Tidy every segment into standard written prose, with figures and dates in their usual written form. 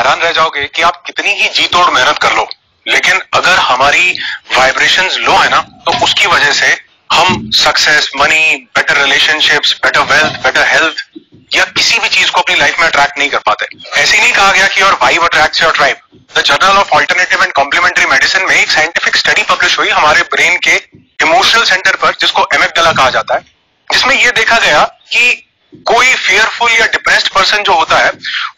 हैरान रह जाओगे कि आप कितनी ही जी तोड़ मेहनत कर लो, लेकिन अगर हमारी वाइब्रेशंस लो है ना, तो उसकी वजह से हम success, money, better relationships, better wealth, better health या किसी भी चीज को अपनी लाइफ में अट्रैक्ट नहीं कर पाते। ऐसे ही नहीं कहा गया कि your vibe attracts your tribe. The journal of alternative and complementary medicine में एक साइंटिफिक स्टडी पब्लिश हुई हमारे ब्रेन के इमोशनल सेंटर पर, जिसको एमिगडाला कहा जाता है, जिसमें यह देखा गया कि कोई फियरफुल या डिप्रेस्ड पर्सन जो होता है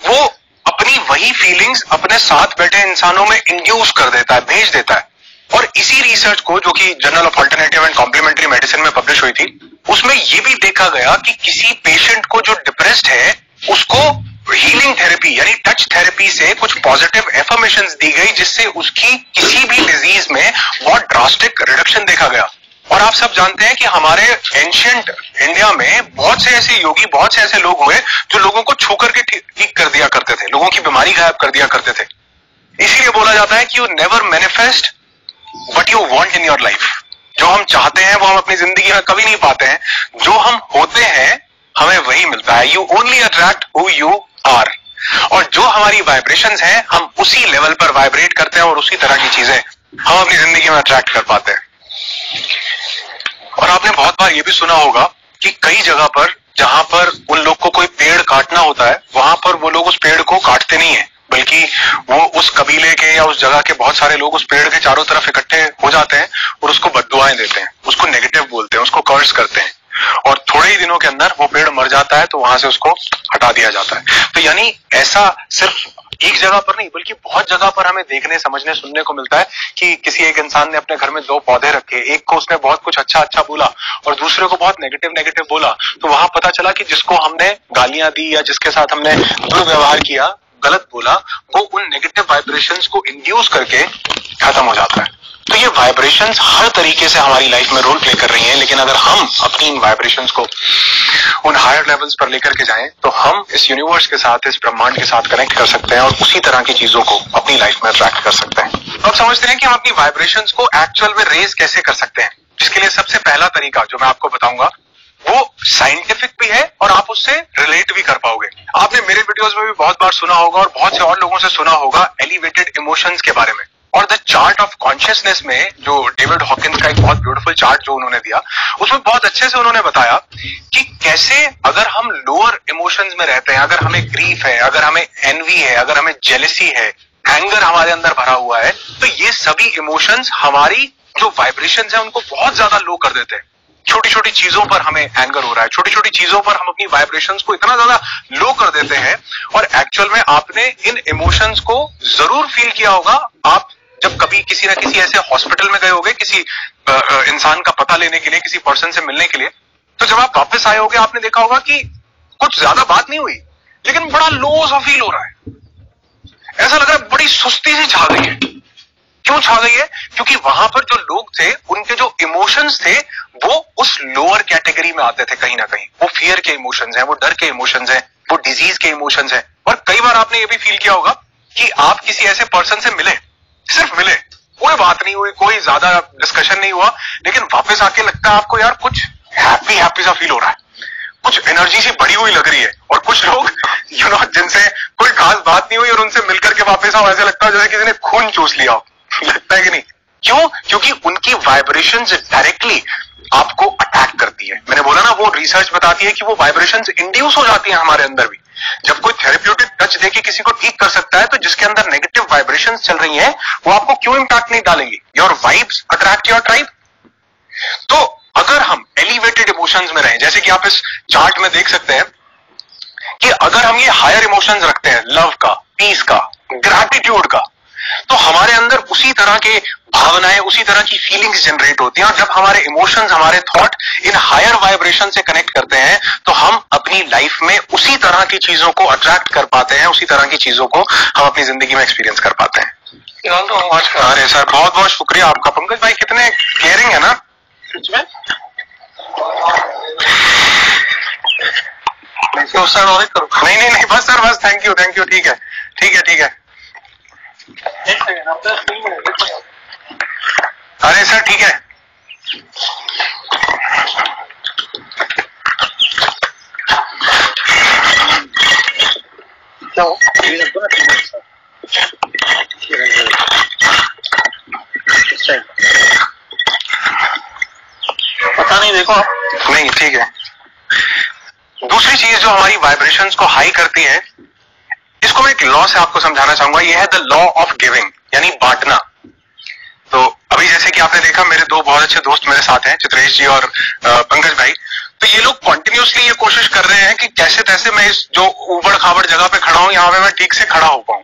वो अपनी वही फीलिंग्स अपने साथ बैठे इंसानों में इंड्यूस कर देता है, भेज देता है। और इसी रिसर्च को, जो कि journal of alternative and complementary medicine में पब्लिश हुई थी, उसमें यह भी देखा गया कि किसी पेशेंट को जो डिप्रेस्ड है उसको हीलिंग थेरेपी यानी टच थेरेपी से कुछ पॉजिटिव एफर्मेशंस दी गई, जिससे उसकी किसी भी डिजीज में बहुत ड्रास्टिक रिडक्शन देखा गया। और आप सब जानते हैं कि हमारे एंशियंट इंडिया में बहुत से ऐसे योगी, बहुत से ऐसे लोग हुए जो लोगों को छू करके ठीक कर दिया करते थे, लोगों की बीमारी गायब कर दिया करते थे। इसीलिए बोला जाता है कि you never manifest what you want in your life. जो हम चाहते हैं वो हम अपनी जिंदगी में कभी नहीं पाते हैं, जो हम होते हैं हमें वही मिलता है। You only attract who you are. और जो हमारी वाइब्रेशंस हैं हम उसी लेवल पर वाइब्रेट करते हैं और उसी तरह की चीजें हम अपनी जिंदगी में अट्रैक्ट कर पाते हैं। और आपने बहुत बार ये भी सुना होगा कि कई जगह पर जहां पर उन लोग को कोई पेड़ काटना होता है, वहां पर वो लोग उस पेड़ को काटते नहीं है, बल्कि वो उस कबीले के या उस जगह के बहुत सारे लोग उस पेड़ के चारों तरफ इकट्ठे हो जाते हैं और उसको बद्दुआएं देते हैं, उसको नेगेटिव बोलते हैं, उसको कर्स करते हैं, और थोड़े ही दिनों के अंदर वो पेड़ मर जाता है, तो वहां से उसको हटा दिया जाता है। तो यानी ऐसा सिर्फ एक जगह पर नहीं बल्कि बहुत जगह पर हमें देखने, समझने, सुनने को मिलता है कि किसी एक इंसान ने अपने घर में 2 पौधे रखे, एक को उसने बहुत कुछ अच्छा अच्छा बोला और दूसरे को बहुत नेगेटिव नेगेटिव बोला, तो वहां पता चला कि जिसको हमने गालियां दी या जिसके साथ हमने दुर्व्यवहार किया, गलत बोला, वो उन नेगेटिव वाइब्रेशंस को इंड्यूस करके खत्म हो जाता है। तो ये वाइब्रेशंस हर तरीके से हमारी लाइफ में रोल प्ले कर रही हैं, लेकिन अगर हम अपनी इन वाइब्रेशंस को उन हायर लेवल्स पर लेकर के जाएं तो हम इस यूनिवर्स के साथ, इस ब्रह्मांड के साथ कनेक्ट कर सकते हैं और उसी तरह की चीजों को अपनी लाइफ में अट्रैक्ट कर सकते हैं। अब समझते हैं कि हम अपनी वाइब्रेशंस को एक्चुअल में रेज कैसे कर सकते हैं। जिसके लिए सबसे पहला तरीका जो मैं आपको बताऊंगा वो साइंटिफिक भी है और आप उससे रिलेट भी कर पाओगे। आपने मेरे वीडियोस में भी बहुत बार सुना होगा और बहुत से और लोगों से सुना होगा एलिवेटेड इमोशंस के बारे में। और द चार्ट ऑफ कॉन्शियसनेस में जो डेविड हॉकिंस का एक बहुत ब्यूटीफुल चार्ट जो उन्होंने दिया, उसमें बहुत अच्छे से उन्होंने बताया कि कैसे अगर हम लोअर इमोशंस में रहते हैं, अगर हमें ग्रीफ है, अगर हमें एनवी है, अगर हमें जेलसी है, एंगर हमारे अंदर भरा हुआ है, तो ये सभी इमोशंस हमारी जो वाइब्रेशंस है उनको बहुत ज्यादा लो कर देते हैं। छोटी छोटी चीजों पर हमें एंगर हो रहा है, छोटी छोटी चीजों पर हम अपनी वाइब्रेशंस को इतना ज्यादा लो कर देते हैं। और एक्चुअल में आपने इन इमोशंस को जरूर फील किया होगा। आप जब कभी किसी ना किसी ऐसे हॉस्पिटल में गए होगे किसी इंसान का पता लेने के लिए, किसी पर्सन से मिलने के लिए, तो जब आप वापस आए होगे आपने देखा होगा कि कुछ ज्यादा बात नहीं हुई, लेकिन बड़ा लो सा फील हो रहा है, ऐसा लग रहा है बड़ी सुस्ती सी छा गई है। क्यों छा गई है? क्योंकि वहां पर जो लोग थे उनके जो इमोशंस थे वो उस लोअर कैटेगरी में आते थे कहीं ना कहीं। वो फियर के इमोशंस हैं, वो डर के इमोशंस हैं, वो डिजीज के इमोशंस हैं। और कई बार आपने ये भी फील किया होगा कि आप किसी ऐसे पर्सन से मिले, सिर्फ मिले, कोई बात नहीं हुई, कोई ज्यादा डिस्कशन नहीं हुआ, लेकिन वापस आके लगता है आपको यार कुछ हैप्पी हैप्पी सा फील हो रहा है, कुछ एनर्जी सी बढ़ी हुई लग रही है। और कुछ लोग जिनसे कोई खास बात नहीं हुई और उनसे मिलकर के वापस आओ, ऐसे लगता है जैसे किसी ने खून चूस लिया हो। लगता है कि नहीं? क्यों? क्योंकि उनकी वाइब्रेशंस डायरेक्टली आपको अटैक करती है। मैंने बोला ना, वो रिसर्च बताती है कि वो वाइब्रेशंस इंड्यूस हो जाती हैं हमारे अंदर भी। जब कोई थेरेप्यूटिक टच देके किसी को ठीक कर सकता है, तो जिसके अंदर नेगेटिव वाइब्रेशंस चल रही हैं वो आपको क्यों इंपैक्ट नहीं डालेंगी? Your vibes attract your tribe. तो अगर हम एलिवेटेड इमोशंस में रहें, जैसे कि आप इस चार्ट में देख सकते हैं कि अगर हम ये हायर इमोशंस रखते हैं, लव का, पीस का, ग्रैटिट्यूड का, तो हमारे अंदर उसी तरह के भावनाएं, उसी तरह की फीलिंग्स जनरेट होती हैं। और जब हमारे इमोशंस, हमारे थॉट इन हायर वाइब्रेशन से कनेक्ट करते हैं तो हम अपनी लाइफ में उसी तरह की चीजों को अट्रैक्ट कर पाते हैं, उसी तरह की चीजों को हम अपनी जिंदगी में एक्सपीरियंस कर पाते हैं। अरे सर, बहुत बहुत शुक्रिया आपका। पंकज भाई कितने केयरिंग है ना सच में। नहीं नहीं बस सर, बस थैंक यू ठीक है ठीक है ठीक है। अरे सर ठीक है। पता नहीं, देखो आप। नहीं, ठीक है। दूसरी चीज जो हमारी वाइब्रेशंस को हाई करती है, इसको मैं एक लॉ से आपको समझाना चाहूंगा, ये है द लॉ ऑफ गिविंग, यानी बांटना। तो अभी जैसे कि आपने देखा, मेरे दो बहुत अच्छे दोस्त मेरे साथ हैं, चित्रेश जी और पंकज भाई। तो ये लोग कॉन्टिन्यूसली ये कोशिश कर रहे हैं कि कैसे तैसे मैं इस जो उबड़ खाबड़ जगह पे खड़ा हूं, यहाँ पे मैं ठीक से खड़ा हो पाऊं।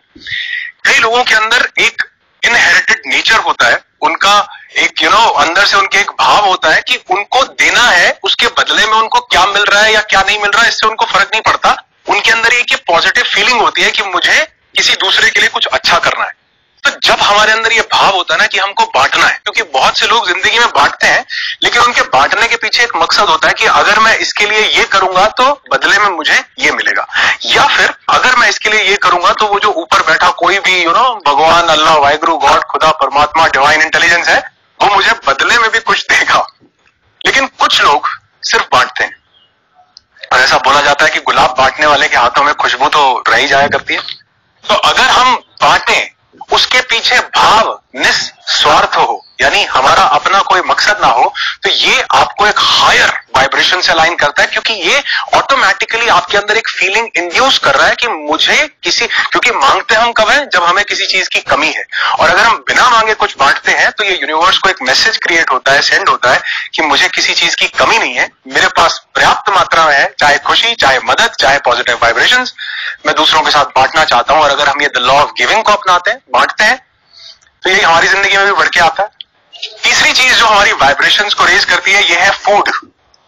कई लोगों के अंदर एक इनहेरिटेड नेचर होता है, उनका एक अंदर से उनके एक भाव होता है कि उनको देना है, उसके बदले में उनको क्या मिल रहा है या क्या नहीं मिल रहा है इससे उनको फर्क नहीं पड़ता। उनके अंदर एक ये पॉजिटिव फीलिंग होती है कि मुझे किसी दूसरे के लिए कुछ अच्छा करना है। तो जब हमारे अंदर ये भाव होता है ना कि हमको बांटना है, क्योंकि बहुत से लोग जिंदगी में बांटते हैं, लेकिन उनके बांटने के पीछे एक मकसद होता है कि अगर मैं इसके लिए ये करूंगा तो बदले में मुझे ये मिलेगा, या फिर अगर मैं इसके लिए ये करूंगा तो वो जो ऊपर बैठा कोई भी भगवान, अल्लाह, वाहिगुरु, गॉड, खुदा, परमात्मा, डिवाइन इंटेलिजेंस है, वो मुझे बदले में भी कुछ देगा। लेकिन कुछ लोग सिर्फ बांटते हैं, और ऐसा बोला जाता है कि गुलाब बांटने वाले के हाथों में खुशबू तो रह ही जाया करती है। तो अगर हम बांटें, उसके पीछे भाव निस्वार्थ हो, यानी हमारा अपना कोई मकसद ना हो, तो ये आपको एक हायर वाइब्रेशन से अलाइन करता है, क्योंकि ये ऑटोमेटिकली आपके अंदर एक फीलिंग इंड्यूस कर रहा है कि मुझे किसी, क्योंकि मांगते हम कब है, जब हमें किसी चीज की कमी है। और अगर हम बिना मांगे कुछ बांटते हैं तो ये यूनिवर्स को एक मैसेज क्रिएट होता है, सेंड होता है कि मुझे किसी चीज की कमी नहीं है, मेरे पास पर्याप्त मात्रा में है, चाहे खुशी, चाहे मदद, चाहे पॉजिटिव वाइब्रेशंस, मैं दूसरों के साथ बांटना चाहता हूं। और अगर हम ये द लॉ ऑफ गिविंग को अपनाते हैं, बांटते हैं, तो ये हमारी जिंदगी में भी बढ़ के आता है। तीसरी चीज जो हमारी वाइब्रेशंस को रेज करती है, ये है फूड।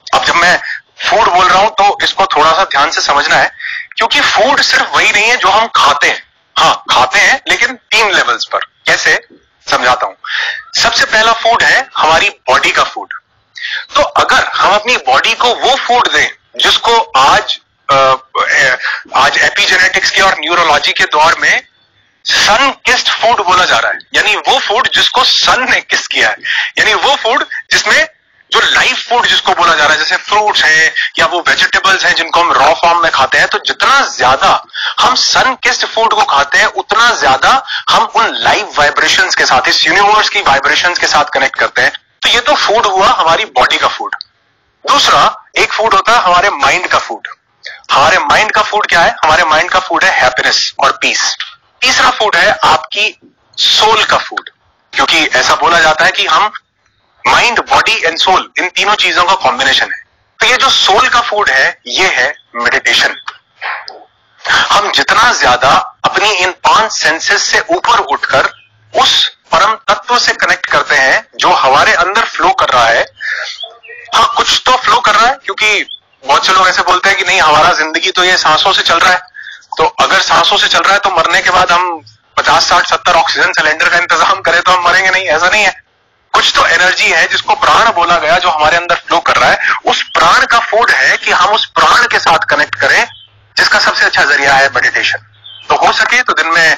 अब जब मैं फूड बोल रहा हूं तो इसको थोड़ा सा ध्यान से समझना है, क्योंकि फूड सिर्फ वही नहीं है जो हम खाते हैं। हाँ, खाते हैं, लेकिन 3 लेवल्स पर। कैसे, समझाता हूं। सबसे पहला फूड है हमारी बॉडी का फूड। तो अगर हम अपनी बॉडी को वो फूड दें जिसको आज एपिजेनेटिक्स के और न्यूरोलॉजी के दौर में सन किस्ड फूड बोला जा रहा है, यानी वो फूड जिसको सन ने किस किया है, यानी वो फूड जिसमें जो लाइव फूड जिसको बोला जा रहा है, जैसे फ्रूट्स हैं या वो वेजिटेबल्स हैं जिनको हम रॉ फॉर्म में खाते हैं, तो जितना ज्यादा हम सन किस्ड फूड को खाते हैं, उतना ज्यादा हम उन लाइव वाइब्रेशंस के साथ, इस यूनिवर्स की वाइब्रेशंस के साथ कनेक्ट करते हैं। तो ये तो फूड हुआ हमारी बॉडी का फूड। दूसरा एक फूड होता है हमारे माइंड का फूड। हमारे माइंड का फूड क्या है? हमारे माइंड का फूड है हैप्पीनेस और पीस। तीसरा फूड है आपकी सोल का फूड, क्योंकि ऐसा बोला जाता है कि हम माइंड, बॉडी एंड सोल, इन तीनों चीजों का कॉम्बिनेशन है। तो ये जो सोल का फूड है, ये है मेडिटेशन। हम जितना ज्यादा अपनी इन 5 सेंसेस से ऊपर उठकर उस परम तत्व से कनेक्ट करते हैं जो हमारे अंदर फ्लो कर रहा है। हाँ, कुछ तो फ्लो कर रहा है, क्योंकि बहुत से लोग ऐसे बोलते हैं कि नहीं, हमारा जिंदगी तो ये सांसों से चल रहा है। तो अगर सांसों से चल रहा है तो मरने के बाद हम 50, 60, 70 ऑक्सीजन सिलेंडर का इंतजाम करें तो हम मरेंगे नहीं, ऐसा नहीं है। कुछ तो एनर्जी है जिसको प्राण बोला गया, जो हमारे अंदर फ्लो कर रहा है। उस प्राण का फूड है कि हम उस प्राण के साथ कनेक्ट करें, जिसका सबसे अच्छा जरिया है मेडिटेशन। तो हो सके तो दिन में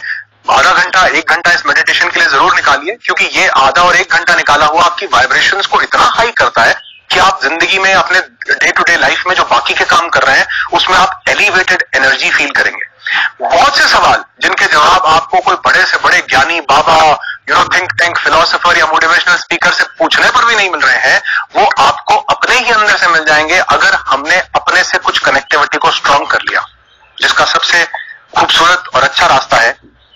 आधा घंटा, 1 घंटा इस मेडिटेशन के लिए जरूर निकालिए, क्योंकि ये आधा और 1 घंटा निकाला हुआ आपकी वाइब्रेशंस को इतना हाई करता है कि आप जिंदगी में अपने डे टू डे लाइफ में जो बाकी के काम कर रहे हैं उसमें आप एलिवेटेड एनर्जी फील करेंगे। बहुत से सवाल जिनके जवाब आपको कोई बड़े से बड़े ज्ञानी, बाबा, थिंक टैंक फिलोसोफर या मोटिवेशनल स्पीकर से पूछने पर भी नहीं मिल रहे हैं, वो आपको अपने ही अंदर से मिल जाएंगे अगर हमने अपने से कुछ कनेक्टिविटी को स्ट्रांग कर लिया। जिसका सबसे खूबसूरत और अच्छा रास्ता है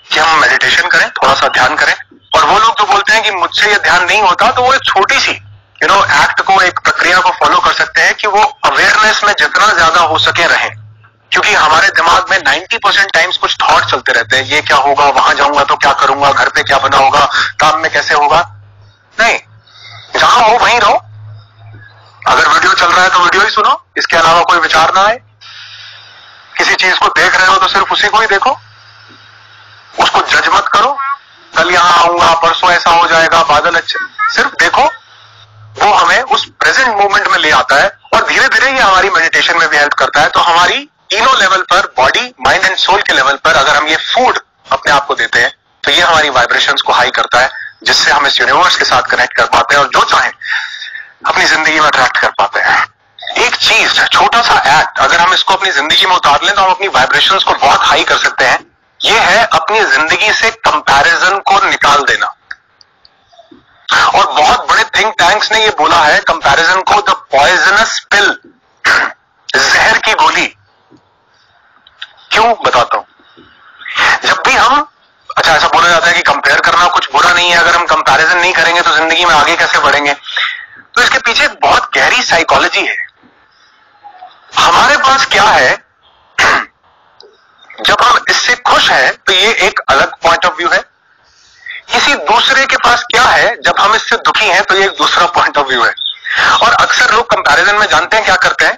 कि हम मेडिटेशन करें, थोड़ा सा ध्यान करें। और वो लोग जो बोलते हैं कि मुझसे ये ध्यान नहीं होता, तो वो एक छोटी सी एक्ट को, एक प्रक्रिया को फॉलो कर सकते हैं कि वो अवेयरनेस में जितना ज्यादा हो सके रहें। क्योंकि हमारे दिमाग में 90% टाइम्स कुछ थॉट चलते रहते हैं, ये क्या होगा, वहां जाऊंगा तो क्या करूंगा, घर पे क्या बना होगा, काम में कैसे होगा। नहीं, जहां हो वहीं रहो। अगर वीडियो चल रहा है तो वीडियो ही सुनो, इसके अलावा कोई विचार ना आए। किसी चीज को देख रहे हो तो सिर्फ उसी को ही देखो, उसको जज मत करो। कल यहां आऊंगा, परसों ऐसा हो जाएगा, बादल अच्छे, सिर्फ देखो। वो हमें उस प्रेजेंट मोमेंट में ले आता है और धीरे धीरे ये हमारी मेडिटेशन में भी हेल्प करता है। तो हमारी तीनों लेवल पर, बॉडी, माइंड एंड सोल के लेवल पर, अगर हम ये फूड अपने आप को देते हैं तो ये हमारी वाइब्रेशंस को हाई करता है, जिससे हम इस यूनिवर्स के साथ कनेक्ट कर पाते हैं और जो चाहें अपनी जिंदगी में अट्रैक्ट कर पाते हैं। एक चीज, छोटा सा एक्ट, अगर हम इसको अपनी जिंदगी में उतार लें तो हम अपनी वाइब्रेशंस को बहुत हाई कर सकते हैं। ये है अपनी जिंदगी से कंपैरिजन को निकाल देना। और बहुत बड़े थिंक टैंक्स ने ये बोला है कंपैरिजन को द पॉइजनस पिल, जहर की गोली। क्यों बताता हूं। जब भी हम, अच्छा ऐसा बोला जाता है कि कंपेयर करना कुछ बुरा नहीं है, अगर हम कंपैरिजन नहीं करेंगे तो जिंदगी में आगे कैसे बढ़ेंगे, तो इसके पीछे एक बहुत गहरी साइकोलॉजी है। हमारे पास क्या है, जब हम इससे खुश हैं तो ये एक अलग पॉइंट ऑफ व्यू है। किसी दूसरे के पास क्या है, जब हम इससे दुखी हैं तो ये एक दूसरा पॉइंट ऑफ व्यू है। और अक्सर लोग कंपैरिजन में जानते हैं क्या करते हैं,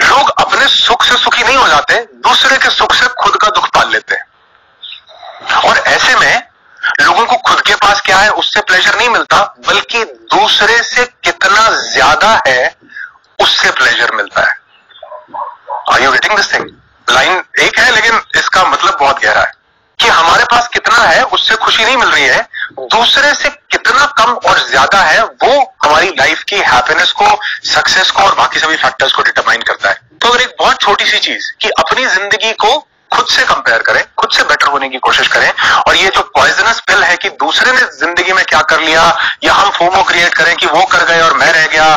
लोग अपने सुख से सुखी नहीं हो जाते, दूसरे के सुख से खुद का दुख पाल लेते हैं। और ऐसे में लोगों को खुद के पास क्या है उससे प्लेजर नहीं मिलता, बल्कि दूसरे से कितना ज्यादा है उससे प्लेजर मिलता है। Are you getting this thing? Line एक है लेकिन इसका मतलब बहुत गहरा है कि हमारे पास कितना है उससे खुशी नहीं मिल रही है, दूसरे से कितना कम और ज्यादा है वो हमारी लाइफ की हैप्पीनेस को, सक्सेस को और बाकी सभी फैक्टर्स को डिटरमाइन करता है। तो अगर एक बहुत छोटी सी चीज कि अपनी जिंदगी को खुद से कंपेयर करें, खुद से बेटर होने की कोशिश करें, और ये जो पॉइजनस पिल है कि दूसरे ने जिंदगी में क्या कर लिया, या हम फोमो क्रिएट करें कि वो कर गए और मैं रह गया,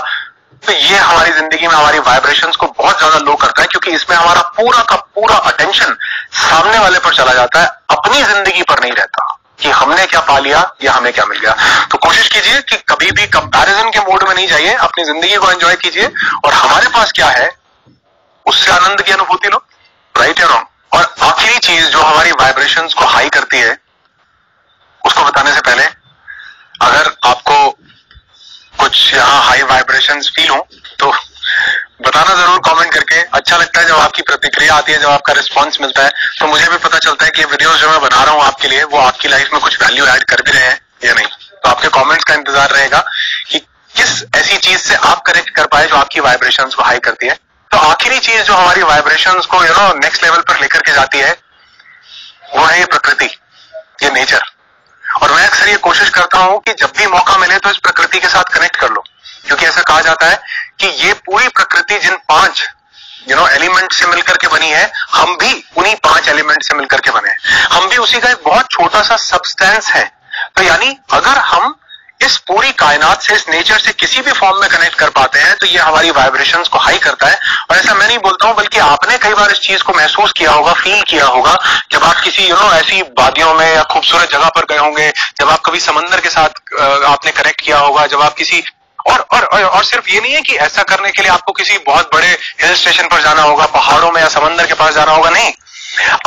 तो ये हमारी जिंदगी में हमारी वाइब्रेशंस को बहुत ज्यादा लो करता है, क्योंकि इसमें हमारा पूरा का पूरा अटेंशन सामने वाले पर चला जाता है, अपनी जिंदगी पर नहीं रहता कि हमने क्या पा लिया या हमें क्या मिल गया। तो कोशिश कीजिए कि कभी भी कंपैरिजन के मोड में नहीं जाइए, अपनी जिंदगी को एंजॉय कीजिए और हमारे पास क्या है उससे आनंद की अनुभूति लो, राइट या रॉन्ग। और आखिरी चीज जो हमारी वाइब्रेशंस को हाई करती है, उसको बताने से पहले अगर आपको कुछ यहाँ हाई वाइब्रेशंस फील हो तो बताना जरूर कमेंट करके। अच्छा लगता है जब आपकी प्रतिक्रिया आती है, जब आपका रिस्पांस मिलता है, तो मुझे भी पता चलता है कि वीडियोस जो मैं बना रहा हूँ आपके लिए वो आपकी लाइफ में कुछ वैल्यू ऐड कर भी रहे हैं या नहीं। तो आपके कमेंट्स का इंतजार रहेगा कि किस ऐसी चीज से आप कनेक्ट कर पाए जो आपकी वाइब्रेशंस को हाई करती है। तो आखिरी चीज जो हमारी वाइब्रेशंस को नेक्स्ट लेवल पर लेकर के जाती है वो है ये प्रकृति, ये नेचर। और मैं अक्सर ये कोशिश करता हूं कि जब भी मौका मिले तो इस प्रकृति के साथ कनेक्ट कर लो, क्योंकि ऐसा कहा जाता है कि ये पूरी प्रकृति जिन 5 एलिमेंट से मिलकर के बनी है, हम भी उन्हीं 5 एलिमेंट से मिलकर के बने हैं, हम भी उसी का एक बहुत छोटा सा सब्सटेंस है। तो यानी अगर हम इस पूरी कायनात से, इस नेचर से किसी भी फॉर्म में कनेक्ट कर पाते हैं तो ये हमारी वाइब्रेशंस को हाई करता है। और ऐसा मैं नहीं बोलता हूं, बल्कि आपने कई बार इस चीज को महसूस किया होगा, फील किया होगा, जब आप किसी ऐसी वादियों में या खूबसूरत जगह पर गए होंगे, जब आप कभी समंदर के साथ आपने कनेक्ट किया होगा, जब आप किसी और सिर्फ ये नहीं है कि ऐसा करने के लिए आपको किसी बहुत बड़े हिल स्टेशन पर जाना होगा, पहाड़ों में या समंदर के पास जाना होगा, नहीं।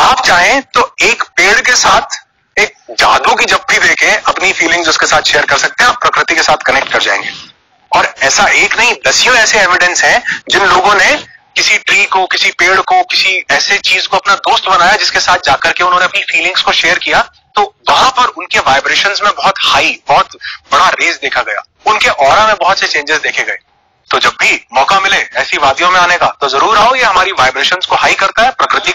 आप चाहें तो एक पेड़ के साथ एक जादू की जप्पी देके अपनी फीलिंग्स उसके साथ शेयर कर सकते हैं, आप प्रकृति के साथ कनेक्ट कर जाएंगे। और ऐसा एक नहीं, दसियों ऐसे एविडेंस हैं जिन लोगों ने किसी ट्री को, किसी पेड़ को, किसी ऐसे चीज को अपना दोस्त बनाया जिसके साथ जाकर के उन्होंने अपनी फीलिंग्स को शेयर किया, तो वहां पर उनके वाइब्रेशंस में बहुत हाई, बहुत बड़ा रेज देखा गया, उनके ऑरा में बहुत से चेंजेस देखे गए। तो जब भी मौका मिले ऐसी वादियों में आने का तो जरूर आओ, ये हमारी वाइब्रेशंस को हाई करता है, प्रकृति